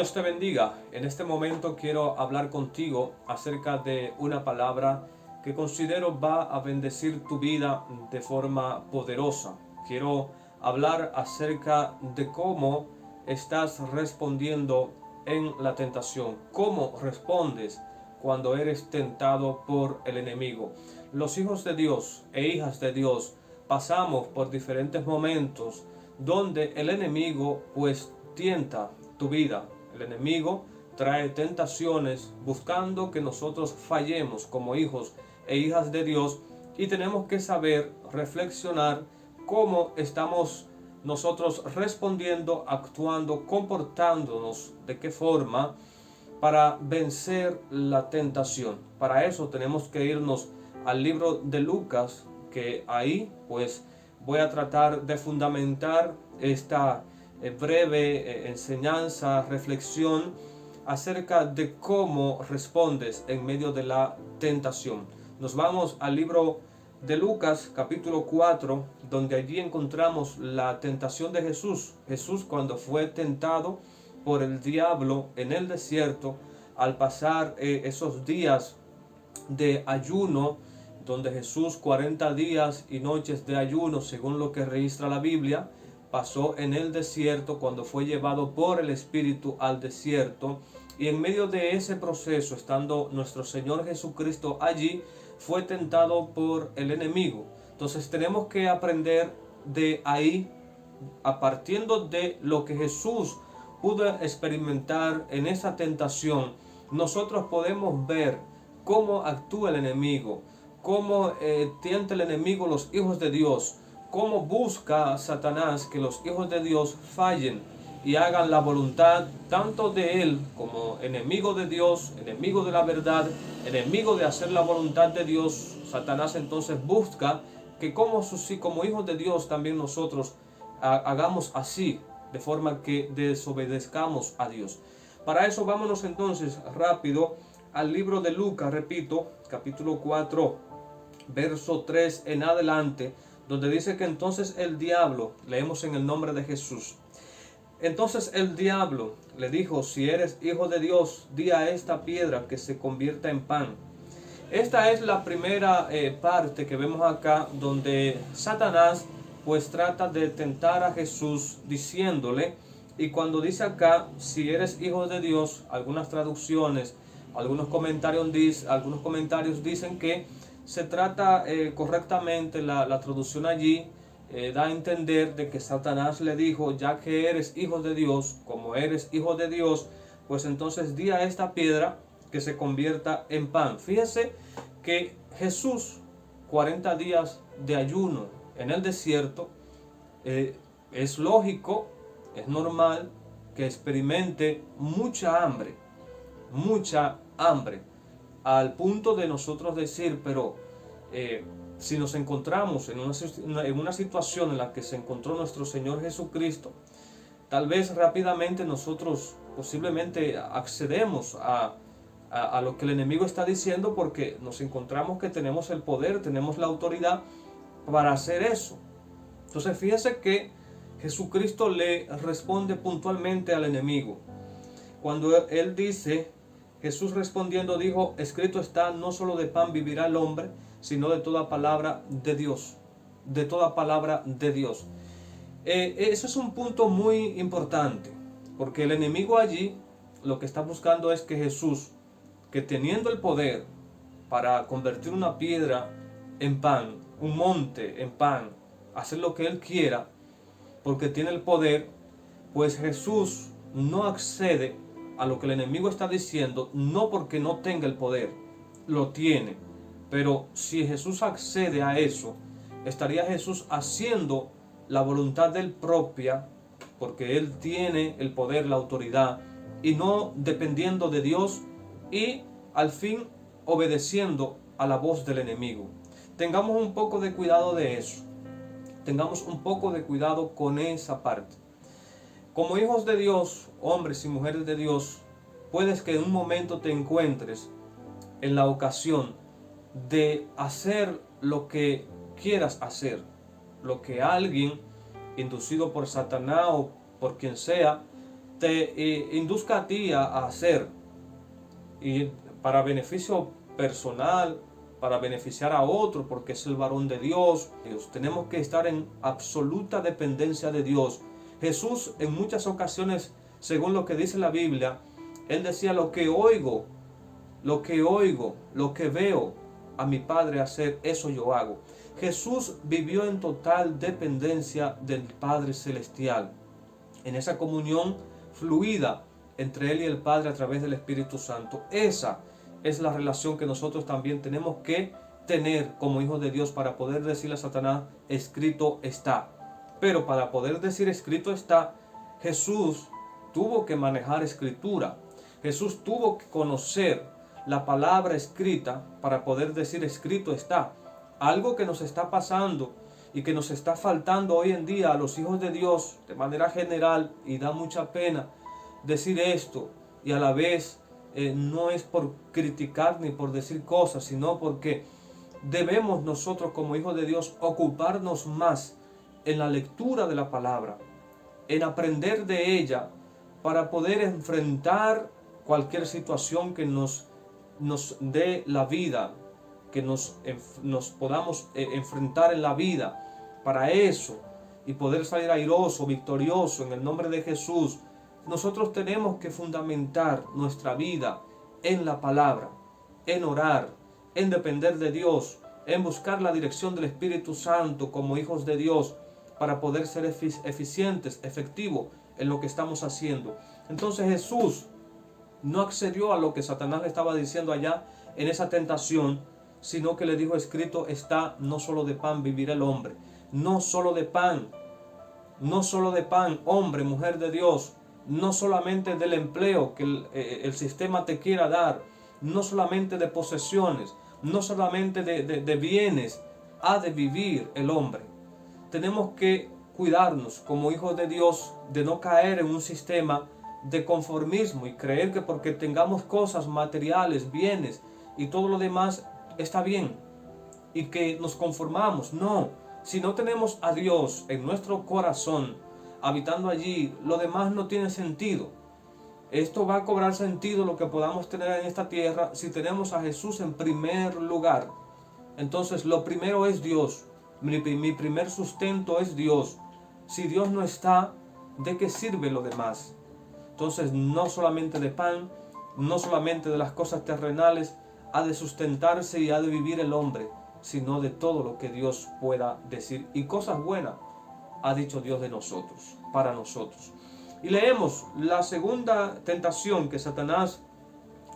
Dios te bendiga. En este momento quiero hablar contigo acerca de una palabra que considero va a bendecir tu vida de forma poderosa. Quiero hablar acerca de cómo estás respondiendo en la tentación, cómo respondes cuando eres tentado por el enemigo. Los hijos de Dios e hijas de Dios pasamos por diferentes momentos donde el enemigo pues tienta tu vida. El enemigo trae tentaciones buscando que nosotros fallemos como hijos e hijas de Dios, y tenemos que saber reflexionar cómo estamos nosotros respondiendo, actuando, comportándonos, de qué forma para vencer la tentación. Para eso tenemos que irnos al libro de Lucas, que ahí pues voy a tratar de fundamentar esta breve enseñanza, reflexión acerca de cómo respondes en medio de la tentación. Nos vamos al libro de Lucas capítulo 4, donde allí encontramos la tentación de Jesús. Jesús, cuando fue tentado por el diablo en el desierto, al pasar esos días de ayuno, donde Jesús 40 días y noches de ayuno, según lo que registra la Biblia, pasó en el desierto cuando fue llevado por el Espíritu al desierto. Y en medio de ese proceso, estando nuestro Señor Jesucristo allí, fue tentado por el enemigo. Entonces tenemos que aprender de ahí, a partiendo de lo que Jesús pudo experimentar en esa tentación, nosotros podemos ver cómo actúa el enemigo, cómo tienta el enemigo los hijos de Dios, cómo busca Satanás que los hijos de Dios fallen y hagan la voluntad tanto de él como enemigo de Dios, enemigo de la verdad, enemigo de hacer la voluntad de Dios. Satanás entonces busca que como hijos de Dios también nosotros hagamos así, de forma que desobedezcamos a Dios. Para eso vámonos entonces rápido al libro de Lucas, repito, capítulo 4, verso 3 en adelante, donde dice que entonces el diablo, leemos en el nombre de Jesús, entonces el diablo le dijo: si eres hijo de Dios, di a esta piedra que se convierta en pan. Esta es la primera parte que vemos acá, donde Satanás pues trata de tentar a Jesús diciéndole, y cuando dice acá, si eres hijo de Dios, algunas traducciones, algunos comentarios dicen que se trata correctamente, la traducción allí da a entender de que Satanás le dijo: ya que eres hijo de Dios, como eres hijo de Dios, pues entonces di a esta piedra que se convierta en pan. Fíjese que Jesús, 40 días de ayuno en el desierto, es lógico, es normal que experimente mucha hambre, al punto de nosotros decir, pero si nos encontramos en una situación en la que se encontró nuestro Señor Jesucristo, tal vez rápidamente nosotros posiblemente accedemos a lo que el enemigo está diciendo, porque nos encontramos que tenemos el poder, tenemos la autoridad para hacer eso. Entonces fíjese que Jesucristo le responde puntualmente al enemigo. Cuando él dice, Jesús respondiendo dijo: escrito está, no solo de pan vivirá el hombre, sino de toda palabra de Dios. De toda palabra de Dios. Eso es un punto muy importante, porque el enemigo allí lo que está buscando es que Jesús, que teniendo el poder para convertir una piedra en pan, un monte en pan, hacer lo que él quiera, porque tiene el poder, pues Jesús no accede a lo que el enemigo está diciendo, no porque no tenga el poder, lo tiene. Pero si Jesús accede a eso, estaría Jesús haciendo la voluntad de él propia, porque él tiene el poder, la autoridad, y no dependiendo de Dios, y al fin obedeciendo a la voz del enemigo. Tengamos un poco de cuidado de eso. Tengamos un poco de cuidado con esa parte. Como hijos de Dios, hombres y mujeres de Dios, puedes que en un momento te encuentres en la ocasión de hacer lo que quieras hacer, lo que alguien, inducido por Satanás o por quien sea, te induzca a ti a hacer, y para beneficio personal, para beneficiar a otro, porque es el varón de Dios. Tenemos que estar en absoluta dependencia de Dios. Jesús en muchas ocasiones, según lo que dice la Biblia, Él decía: lo que oigo, lo que veo a mi Padre hacer, eso yo hago. Jesús vivió en total dependencia del Padre Celestial, en esa comunión fluida entre Él y el Padre a través del Espíritu Santo. Esa es la relación que nosotros también tenemos que tener como hijos de Dios para poder decirle a Satanás: escrito está. Pero para poder decir escrito está, Jesús tuvo que manejar escritura. Jesús tuvo que conocer la palabra escrita para poder decir escrito está. Algo que nos está pasando y que nos está faltando hoy en día a los hijos de Dios de manera general, y da mucha pena decir esto, y a la vez no es por criticar ni por decir cosas, sino porque debemos nosotros como hijos de Dios ocuparnos más en la lectura de la palabra, en aprender de ella, para poder enfrentar cualquier situación que nos dé la vida, que nos podamos enfrentar en la vida. Para eso, y poder salir airoso, victorioso en el nombre de Jesús, nosotros tenemos que fundamentar nuestra vida en la palabra, en orar, en depender de Dios, en buscar la dirección del Espíritu Santo como hijos de Dios, para poder ser eficientes, efectivos en lo que estamos haciendo. Entonces Jesús no accedió a lo que Satanás le estaba diciendo allá en esa tentación, sino que le dijo: escrito está, no solo de pan vivirá el hombre. No solo de pan, hombre, mujer de Dios, no solamente del empleo que el sistema te quiera dar, no solamente de posesiones, no solamente de bienes, ha de vivir el hombre. Tenemos que cuidarnos como hijos de Dios de no caer en un sistema de conformismo y creer que porque tengamos cosas materiales, bienes y todo lo demás está bien, y que nos conformamos. No, si no tenemos a Dios en nuestro corazón habitando allí, lo demás no tiene sentido. Esto va a cobrar sentido, lo que podamos tener en esta tierra, si tenemos a Jesús en primer lugar. Entonces lo primero es Dios. Mi primer sustento es Dios. Si Dios no está, ¿de qué sirve lo demás? Entonces no solamente de pan, no solamente de las cosas terrenales ha de sustentarse y ha de vivir el hombre, sino de todo lo que Dios pueda decir. Y cosas buenas ha dicho Dios de nosotros, para nosotros. Y leemos la segunda tentación que Satanás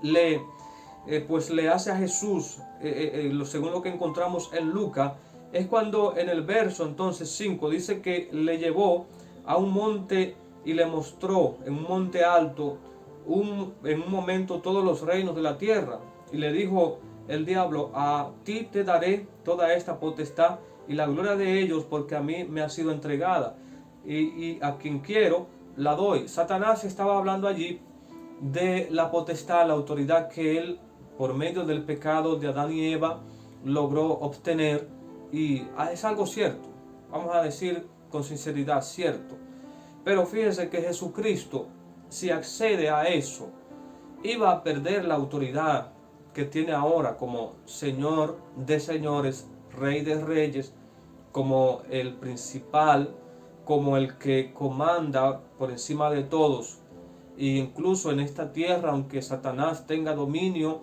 le hace a Jesús, según lo que encontramos en Lucas, es cuando en el verso entonces 5 dice que le llevó a un monte y le mostró en un monte alto en un momento todos los reinos de la tierra, y le dijo el diablo: a ti te daré toda esta potestad y la gloria de ellos, porque a mí me ha sido entregada, y a quien quiero la doy. Satanás estaba hablando allí de la potestad, la autoridad que él, por medio del pecado de Adán y Eva, logró obtener. Y es algo cierto, vamos a decir con sinceridad, cierto. Pero fíjense que Jesucristo, si accede a eso, iba a perder la autoridad que tiene ahora como Señor de señores, Rey de reyes, como el principal, como el que comanda por encima de todos. E incluso en esta tierra, aunque Satanás tenga dominio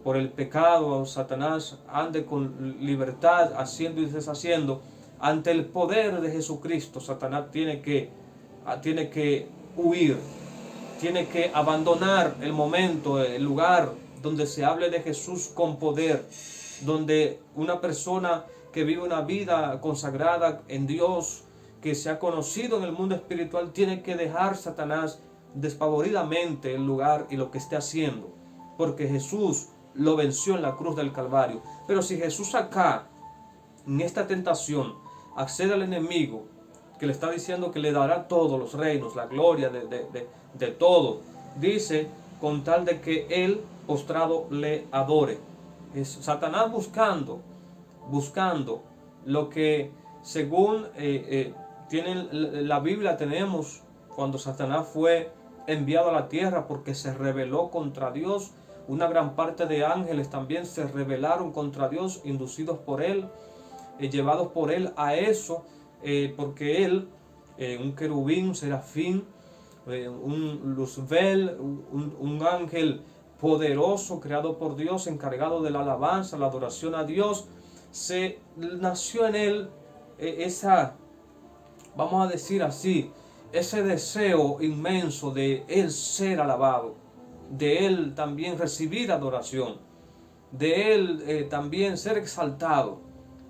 por el pecado, Satanás ande con libertad haciendo y deshaciendo, ante el poder de Jesucristo, Satanás tiene que huir, tiene que abandonar el momento, el lugar donde se hable de Jesús con poder, donde una persona que vive una vida consagrada en Dios, que se ha conocido en el mundo espiritual, tiene que dejar Satanás despavoridamente el lugar y lo que esté haciendo, porque Jesús lo venció en la cruz del Calvario. Pero si Jesús acá, en esta tentación, accede al enemigo, que le está diciendo que le dará todos los reinos, la gloria de todo, dice, con tal de que él postrado le adore. Es Satanás buscando lo que según tiene la Biblia, tenemos cuando Satanás fue enviado a la tierra porque se rebeló contra Dios. Una gran parte de ángeles también se rebelaron contra Dios, inducidos por él, llevados por él a eso, porque él, un querubín, un serafín, un luzbel, un ángel poderoso creado por Dios, encargado de la alabanza, la adoración a Dios, se nació en él esa, vamos a decir así, ese deseo inmenso de él ser alabado, de él también recibir adoración, de él también ser exaltado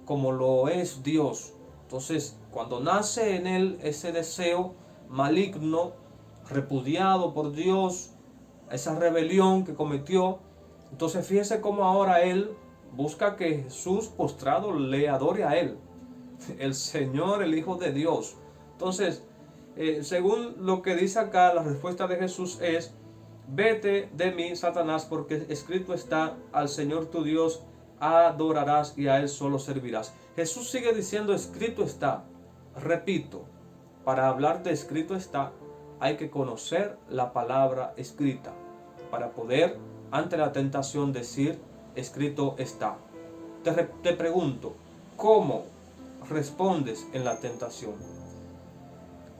como lo es Dios. Entonces, cuando nace en él ese deseo maligno, repudiado por Dios, esa rebelión que cometió, entonces fíjese cómo ahora él busca que Jesús postrado le adore a él, el Señor, el Hijo de Dios. Entonces, según lo que dice acá, la respuesta de Jesús es: vete de mí, Satanás, porque escrito está, al Señor tu Dios adorarás y a Él solo servirás. Jesús sigue diciendo, escrito está. Repito, para hablar de escrito está, hay que conocer la palabra escrita, para poder, ante la tentación, decir, escrito está. Te pregunto, ¿cómo respondes en la tentación?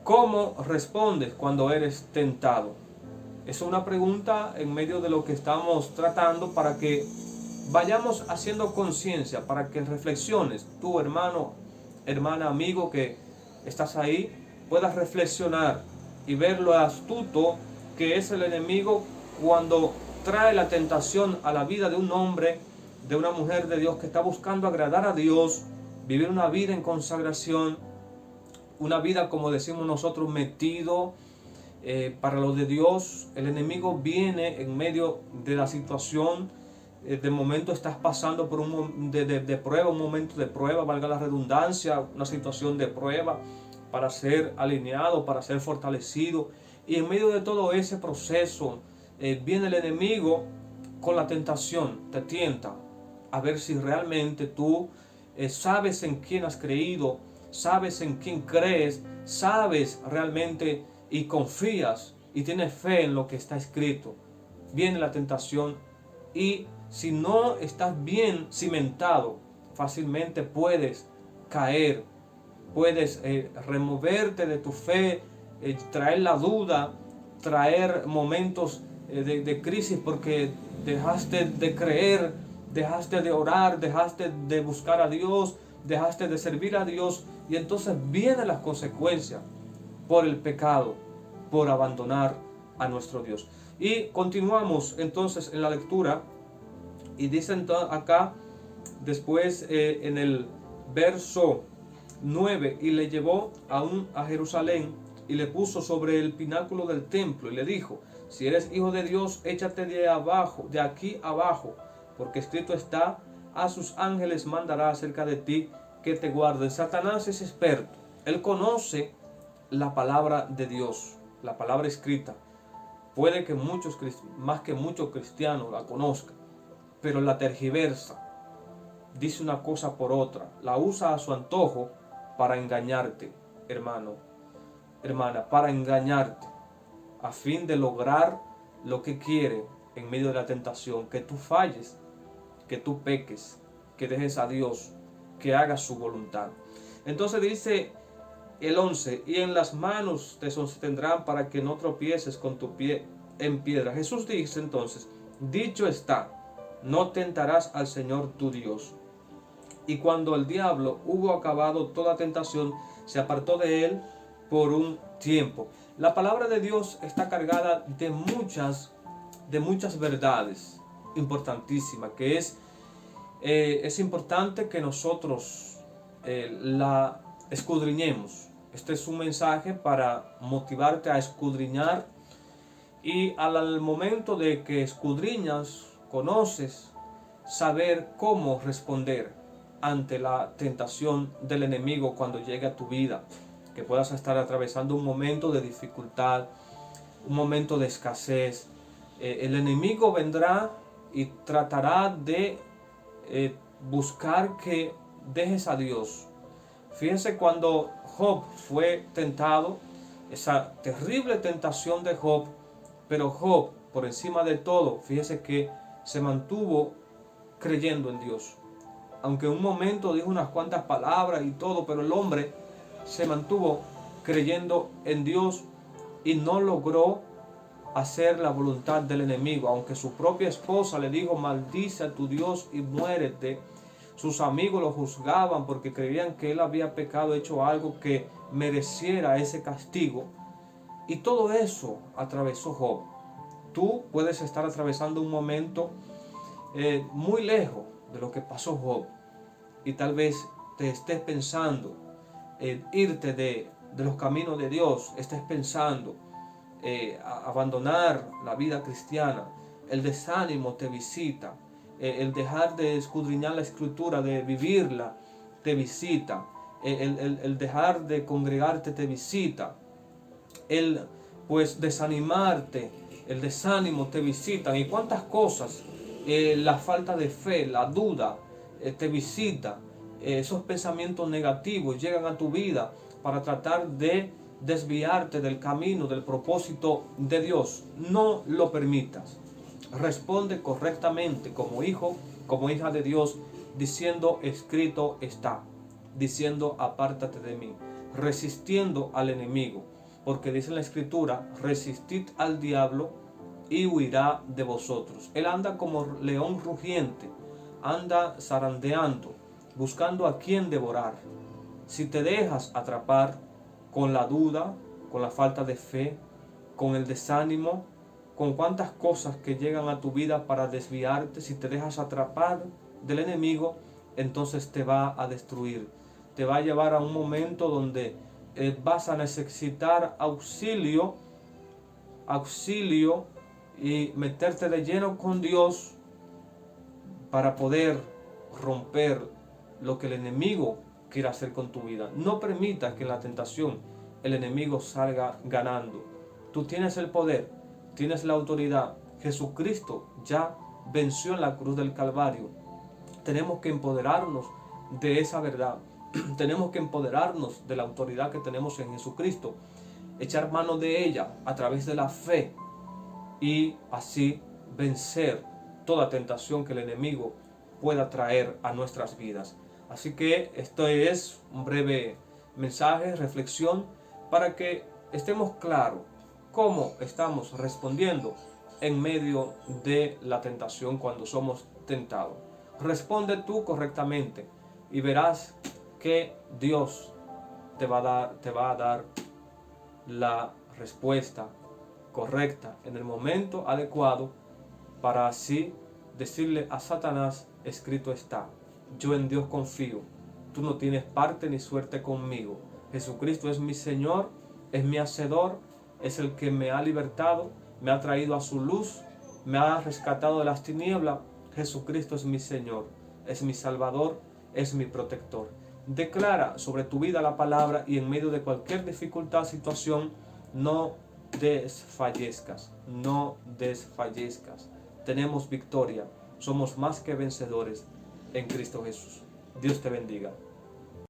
¿Cómo respondes cuando eres tentado? Es una pregunta en medio de lo que estamos tratando para que vayamos haciendo conciencia, para que reflexiones, tú hermano, hermana, amigo que estás ahí, puedas reflexionar y ver lo astuto que es el enemigo cuando trae la tentación a la vida de un hombre, de una mujer de Dios que está buscando agradar a Dios, vivir una vida en consagración, una vida, como decimos nosotros, metido para lo de Dios. El enemigo viene en medio de la situación. De momento estás pasando por de prueba, un momento de prueba, valga la redundancia, una situación de prueba para ser alineado, para ser fortalecido. Y en medio de todo ese proceso viene el enemigo con la tentación, te tienta a ver si realmente tú sabes en quién has creído, sabes en quién crees, sabes realmente y confías y tienes fe en lo que está escrito. Viene la tentación y si no estás bien cimentado, fácilmente puedes caer, puedes removerte de tu fe, traer la duda, traer momentos de crisis porque dejaste de creer, dejaste de orar, dejaste de buscar a Dios, dejaste de servir a Dios, y entonces vienen las consecuencias por el pecado, por abandonar a nuestro Dios. Y continuamos entonces en la lectura y dice acá después en el verso 9, y le llevó a Jerusalén y le puso sobre el pináculo del templo y le dijo: si eres hijo de Dios, échate de abajo, de aquí abajo, porque escrito está, a sus ángeles mandará acerca de ti que te guarden. Satanás es experto, él conoce la palabra de Dios, la palabra escrita. Puede que muchos, más que muchos cristianos la conozcan, pero la tergiversa, dice una cosa por otra, la usa a su antojo para engañarte, hermano, hermana, para engañarte, a fin de lograr lo que quiere en medio de la tentación, que tú falles, que tú peques, que dejes a Dios, que hagas su voluntad. Entonces dice el 11, y en las manos te sostendrán para que no tropieces con tu pie en piedra. Jesús dice entonces, dicho está, no tentarás al Señor tu Dios. Y cuando el diablo hubo acabado toda tentación, se apartó de él por un tiempo. La palabra de Dios está cargada de muchas verdades importantísimas, que es importante que nosotros la escudriñemos. Este es un mensaje para motivarte a escudriñar, y al momento de que escudriñas, conoces, saber cómo responder ante la tentación del enemigo cuando llegue a tu vida, que puedas estar atravesando un momento de dificultad, un momento de escasez. El enemigo vendrá y tratará de buscar que dejes a Dios. Fíjense cuando Job fue tentado, esa terrible tentación de Job, Pero Job, por encima de todo, fíjese que se mantuvo creyendo en Dios. Aunque en un momento dijo unas cuantas palabras y todo, pero el hombre se mantuvo creyendo en Dios y no logró hacer la voluntad del enemigo. Aunque su propia esposa le dijo: maldice a tu Dios y muérete. Sus amigos lo juzgaban porque creían que él había pecado, hecho algo que mereciera ese castigo. Y todo eso atravesó Job. Tú puedes estar atravesando un momento muy lejos de lo que pasó Job, y tal vez te estés pensando en irte de los caminos de Dios, estés pensando abandonar la vida cristiana. El desánimo te visita, el dejar de escudriñar la escritura, de vivirla, te visita, el dejar de congregarte te visita, el pues desanimarte, el desánimo te visitan, y cuántas cosas, la falta de fe, la duda te visita, esos pensamientos negativos llegan a tu vida para tratar de desviarte del camino, del propósito de Dios. No lo permitas. Responde correctamente como hijo, como hija de Dios, diciendo: escrito está, diciendo: apártate de mí, resistiendo al enemigo, porque dice en la escritura: resistid al diablo y huirá de vosotros. Él anda como león rugiente, anda zarandeando, buscando a quien devorar. Si te dejas atrapar con la duda, con la falta de fe, con el desánimo, con cuantas cosas que llegan a tu vida para desviarte, si te dejas atrapar del enemigo, entonces te va a destruir. Te va a llevar a un momento donde vas a necesitar auxilio y meterte de lleno con Dios para poder romper lo que el enemigo quiere hacer con tu vida. No permitas que en la tentación el enemigo salga ganando. Tú tienes el poder, tienes la autoridad. Jesucristo ya venció en la cruz del Calvario. Tenemos que empoderarnos de esa verdad. Tenemos que empoderarnos de la autoridad que tenemos en Jesucristo, echar mano de ella a través de la fe, y así vencer toda tentación que el enemigo pueda traer a nuestras vidas. Así que esto es un breve mensaje, reflexión, para que estemos claros cómo estamos respondiendo en medio de la tentación cuando somos tentados. Responde tú correctamente y verás que Dios te va a dar la respuesta correcta en el momento adecuado, para así decirle a Satanás: escrito está, yo en Dios confío, tú no tienes parte ni suerte conmigo. Jesucristo es mi Señor, es mi Hacedor, es el que me ha libertado, me ha traído a su luz, me ha rescatado de las tinieblas. Jesucristo es mi Señor, es mi Salvador, es mi protector. Declara sobre tu vida la palabra, y en medio de cualquier dificultad, situación, no desfallezcas, no desfallezcas. Tenemos victoria, somos más que vencedores en Cristo Jesús. Dios te bendiga.